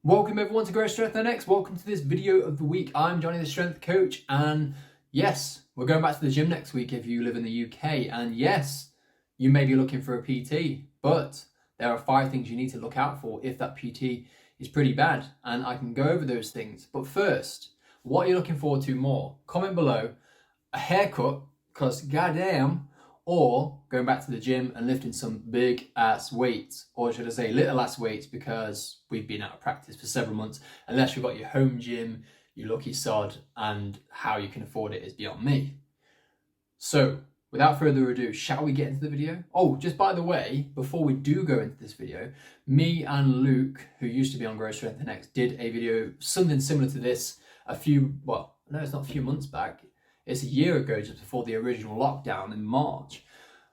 Welcome everyone to Grow Strength NX. Welcome to this video of the week. I'm Johnny, the strength coach, and yes, we're going back to the gym next week if you live in the UK. And yes, you may be looking for a PT, but there are 5 things you need to look out for if that PT is pretty bad, and I can go over those things. But first, what are you looking forward to more? Comment below a haircut, because goddamn, or going back to the gym and lifting some big ass weights, or should I say little ass weights, because we've been out of practice for several months. Unless you've got your home gym, you lucky sod, and how you can afford it is beyond me. So without further ado, shall we get into the video? Oh, just by the way, before we do go into this video, me and Luke, who used to be on Grow Strength NX, did a video something similar to this it's not a few months back. It's a year ago, just before the original lockdown in March.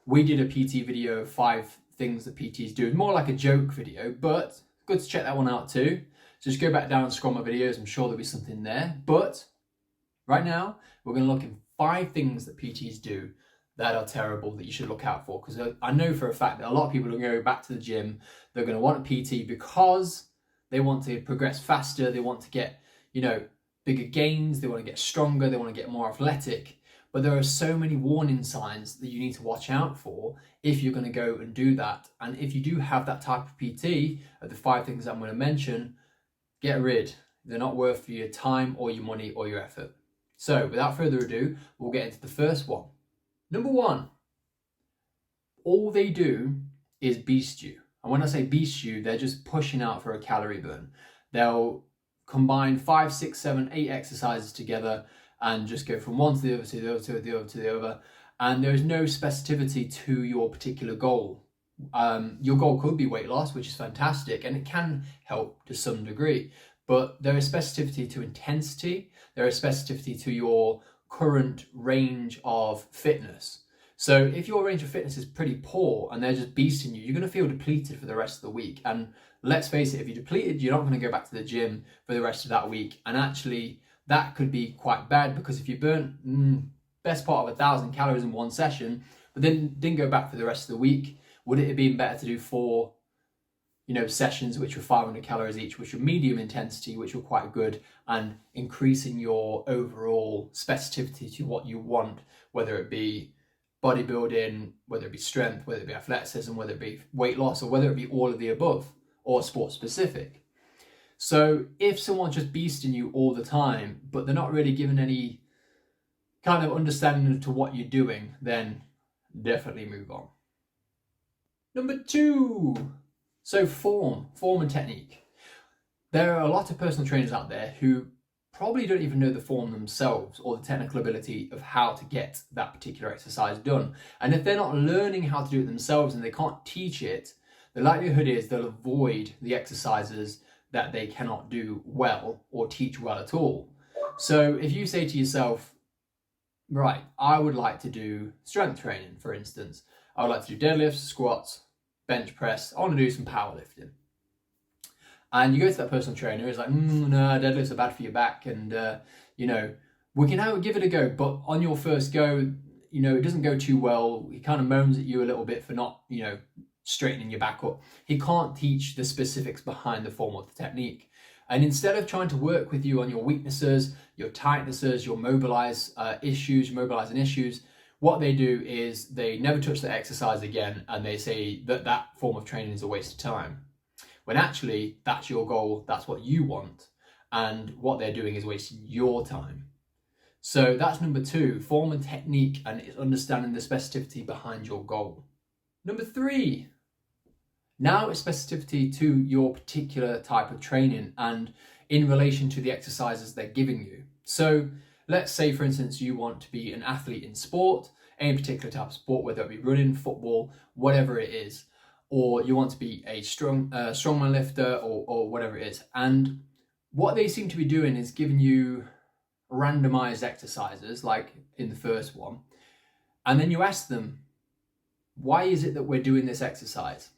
We did a PT video of 5 things that PTs do. It's more like a joke video, but good to check that one out too. So just go back down and scroll my videos. I'm sure there'll be something there. But right now, we're going to look at 5 things that PTs do that are terrible that you should look out for. Because I know for a fact that a lot of people are going to go back to the gym. They're going to want a PT because they want to progress faster. They want to get, bigger gains, they want to get stronger, they want to get more athletic. But there are so many warning signs that you need to watch out for if you're going to go and do that. And if you do have that type of PT, of the 5 things I'm going to mention, get rid. They're not worth your time or your money or your effort. So without further ado, we'll get into the first one. Number 1, all they do is beast you. And when I say beast you, they're just pushing out for a calorie burn. They'll combine 5, 6, 7, 8 exercises together and just go from one to the other, to the other, to the other, to the other. And there is no specificity to your particular goal. Your goal could be weight loss, which is fantastic, and it can help to some degree. But there is specificity to intensity. There is specificity to your current range of fitness. So if your range of fitness is pretty poor and they're just beasting you, you're going to feel depleted for the rest of the week. And let's face it, if you're depleted, you're not going to go back to the gym for the rest of that week. And actually, that could be quite bad, because if you burn best part of 1,000 calories in one session, but then didn't go back for the rest of the week, would it have been better to do 4 sessions which were 500 calories each, which were medium intensity, which were quite good, and increasing your overall specificity to what you want, whether it be bodybuilding, whether it be strength, whether it be athleticism, whether it be weight loss, or whether it be all of the above, or sport specific. So if someone's just beasting you all the time, but they're not really giving any kind of understanding to what you're doing, then definitely move on. Number 2, so form and technique. There are a lot of personal trainers out there who probably don't even know the form themselves or the technical ability of how to get that particular exercise done. And if they're not learning how to do it themselves and they can't teach it, the likelihood is they'll avoid the exercises that they cannot do well or teach well at all. So if you say to yourself, right, I would like to do strength training, for instance. I would like to do deadlifts, squats, bench press. I want to do some powerlifting. And you go to that personal trainer, it's like, no, deadlifts are bad for your back. And, we can give it a go. But on your first go, it doesn't go too well. He kind of moans at you a little bit for not, straightening your back up. He can't teach the specifics behind the form of the technique. And instead of trying to work with you on your weaknesses, your tightnesses, your mobilizing issues, what they do is they never touch the exercise again, and they say that form of training is a waste of time. When actually, that's your goal, that's what you want, and what they're doing is wasting your time. So that's number 2, form and technique, and it's understanding the specificity behind your goal. Number 3, now it's specificity to your particular type of training and in relation to the exercises they're giving you. So let's say, for instance, you want to be an athlete in sport, any particular type of sport, whether it be running, football, whatever it is, or you want to be a strongman lifter or whatever it is. And what they seem to be doing is giving you randomized exercises, like in the first one, and then you ask them, why is it that we're doing this exercise?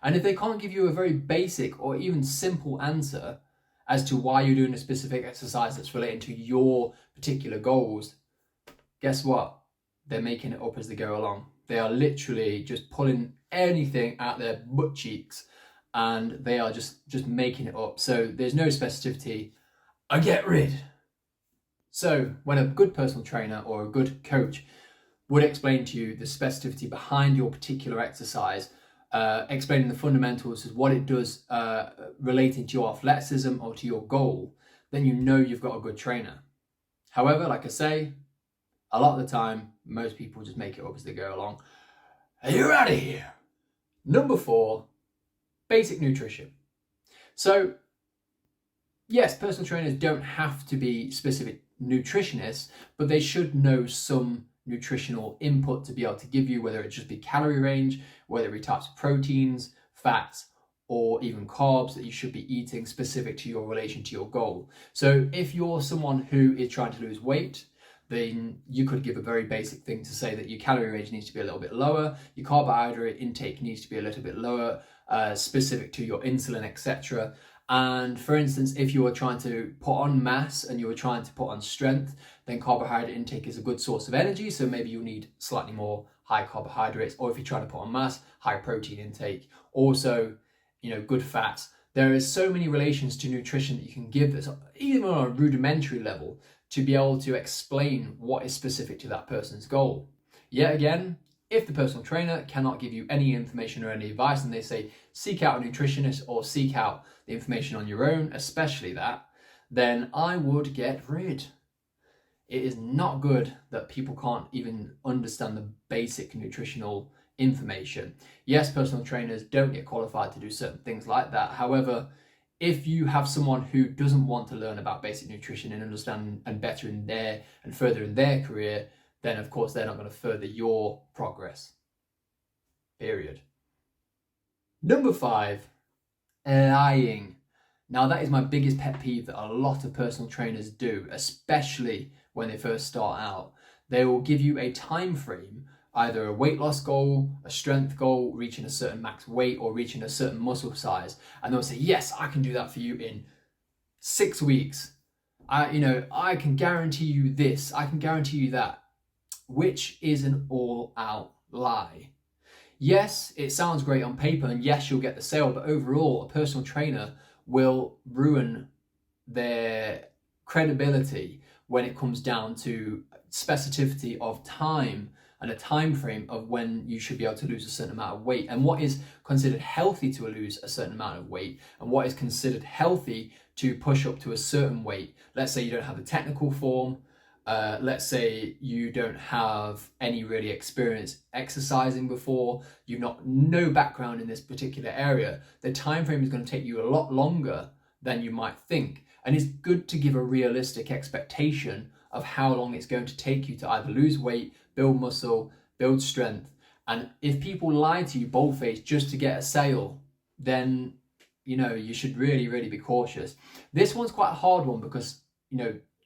And if they can't give you a very basic or even simple answer as to why you're doing a specific exercise that's related to your particular goals, guess what? They're making it up as they go along. They are literally just pulling anything out their butt cheeks and they are just making it up. So there's no specificity. I get rid. So when a good personal trainer or a good coach would explain to you the specificity behind your particular exercise, explaining the fundamentals of what it does relating to your athleticism or to your goal, then you know you've got a good trainer. However, like I say, a lot of the time, most people just make it up as they go along. You're out of here. Number 4, basic nutrition. So, yes, personal trainers don't have to be specific nutritionists, but they should know some nutritional input to be able to give you, whether it just be calorie range, whether it be types of proteins, fats, or even carbs that you should be eating specific to your relation to your goal. So if you're someone who is trying to lose weight, then you could give a very basic thing to say that your calorie range needs to be a little bit lower, your carbohydrate intake needs to be a little bit lower, specific to your insulin, etc. And for instance, if you were trying to put on mass and you were trying to put on strength, then carbohydrate intake is a good source of energy. So maybe you'll need slightly more high carbohydrates, or if you're trying to put on mass, high protein intake. Also, good fats. There is so many relations to nutrition that you can give that's even on a rudimentary level to be able to explain what is specific to that person's goal. Yet again, if the personal trainer cannot give you any information or any advice, and they say seek out a nutritionist or seek out the information on your own, especially that, then I would get rid. It is not good that people can't even understand the basic nutritional information. Yes, personal trainers don't get qualified to do certain things like that. However, if you have someone who doesn't want to learn about basic nutrition and understand and better in their and further in their career, then of course they're not going to further your progress. Period. Number 5, lying. Now that is my biggest pet peeve that a lot of personal trainers do, especially when they first start out. They will give you a time frame, either a weight loss goal, a strength goal, reaching a certain max weight or reaching a certain muscle size. And they'll say, yes, I can do that for you in 6 weeks. I can guarantee you this, I can guarantee you that, which is an all-out lie. Yes, it sounds great on paper, and yes, you'll get the sale, but overall, a personal trainer will ruin their credibility when it comes down to specificity of time and a time frame of when you should be able to lose a certain amount of weight, and what is considered healthy to lose a certain amount of weight, and what is considered healthy to push up to a certain weight. Let's say you don't have the technical form. Let's say you don't have any really experience exercising before, you've no background in this particular area. The time frame is going to take you a lot longer than you might think. And it's good to give a realistic expectation of how long it's going to take you to either lose weight, build muscle, build strength. And if people lie to you bold-faced just to get a sale, then you should really, really be cautious. This one's quite a hard one because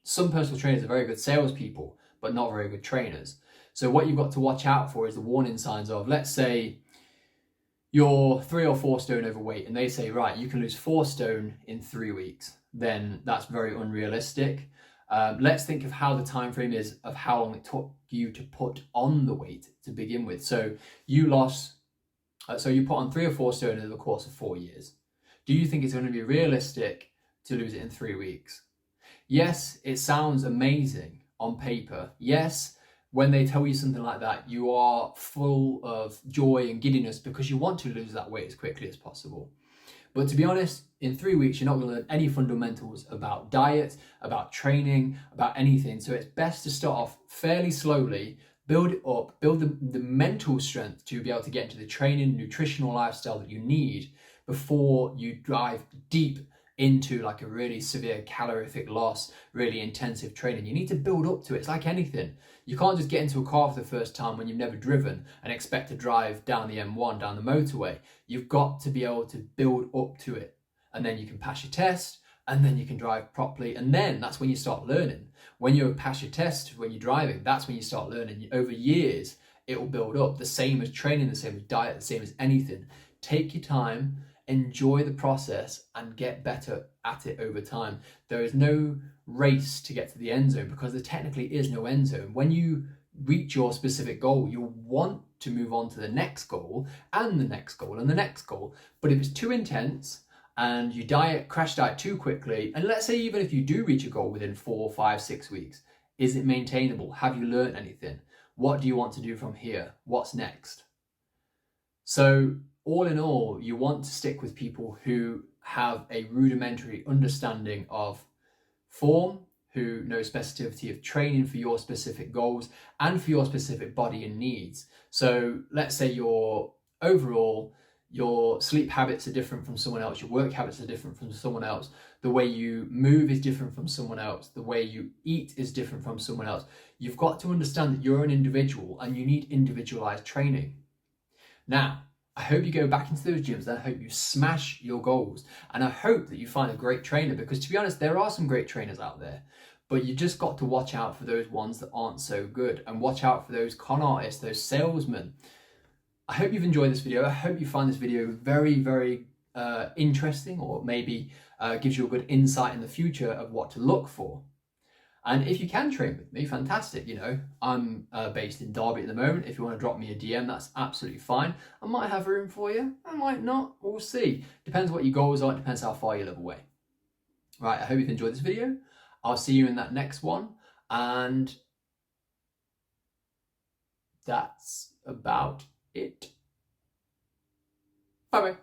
some personal trainers are very good salespeople, but not very good trainers. So what you've got to watch out for is the warning signs of, let's say you're 3 or 4 stone overweight and they say, right, you can lose 4 stone in 3 weeks. Then that's very unrealistic. Let's think of how the time frame is of how long it took you to put on the weight to begin with. So you put on 3 or 4 stone over the course of 4 years. Do you think it's going to be realistic to lose it in 3 weeks? Yes, it sounds amazing on paper. Yes, when they tell you something like that, you are full of joy and giddiness because you want to lose that weight as quickly as possible. But to be honest, in 3 weeks, you're not going to learn any fundamentals about diet, about training, about anything. So it's best to start off fairly slowly, build it up, build the mental strength to be able to get into the training, nutritional lifestyle that you need before you dive deep into like a really severe calorific loss, really intensive training. You need to build up to it. It's like anything. You can't just get into a car for the first time when you've never driven and expect to drive down the M1, down the motorway. You've got to be able to build up to it. And then you can pass your test, and then you can drive properly. And then that's when you start learning. When you pass your test, when you're driving, that's when you start learning. Over years, it will build up. The same as training, the same as diet, the same as anything. Take your time, enjoy the process, and get better at it over time. There is no race to get to the end zone because there technically is no end zone. When you reach your specific goal, you'll want to move on to the next goal and the next goal and the next goal. But if it's too intense and you crash diet too quickly, and let's say even if you do reach a goal within 4, 5, 6 weeks, is it maintainable? Have you learned anything? What do you want to do from here? What's next? So all in all, you want to stick with people who have a rudimentary understanding of form, who know specificity of training for your specific goals and for your specific body and needs. So let's say your sleep habits are different from someone else, your work habits are different from someone else, the way you move is different from someone else, the way you eat is different from someone else. You've got to understand that you're an individual and you need individualized training. Now, I hope you go back into those gyms and I hope you smash your goals. And I hope that you find a great trainer, because to be honest, there are some great trainers out there, but you just got to watch out for those ones that aren't so good and watch out for those con artists, those salesmen. I hope you've enjoyed this video. I hope you find this video very, very interesting, or maybe gives you a good insight in the future of what to look for. And if you can train with me, fantastic. You know, I'm based in Derby at the moment. If you want to drop me a DM, that's absolutely fine. I might have room for you. I might not. We'll see. Depends what your goals are. It depends how far you live away. Right, I hope you've enjoyed this video. I'll see you in that next one. And that's about it. Bye-bye.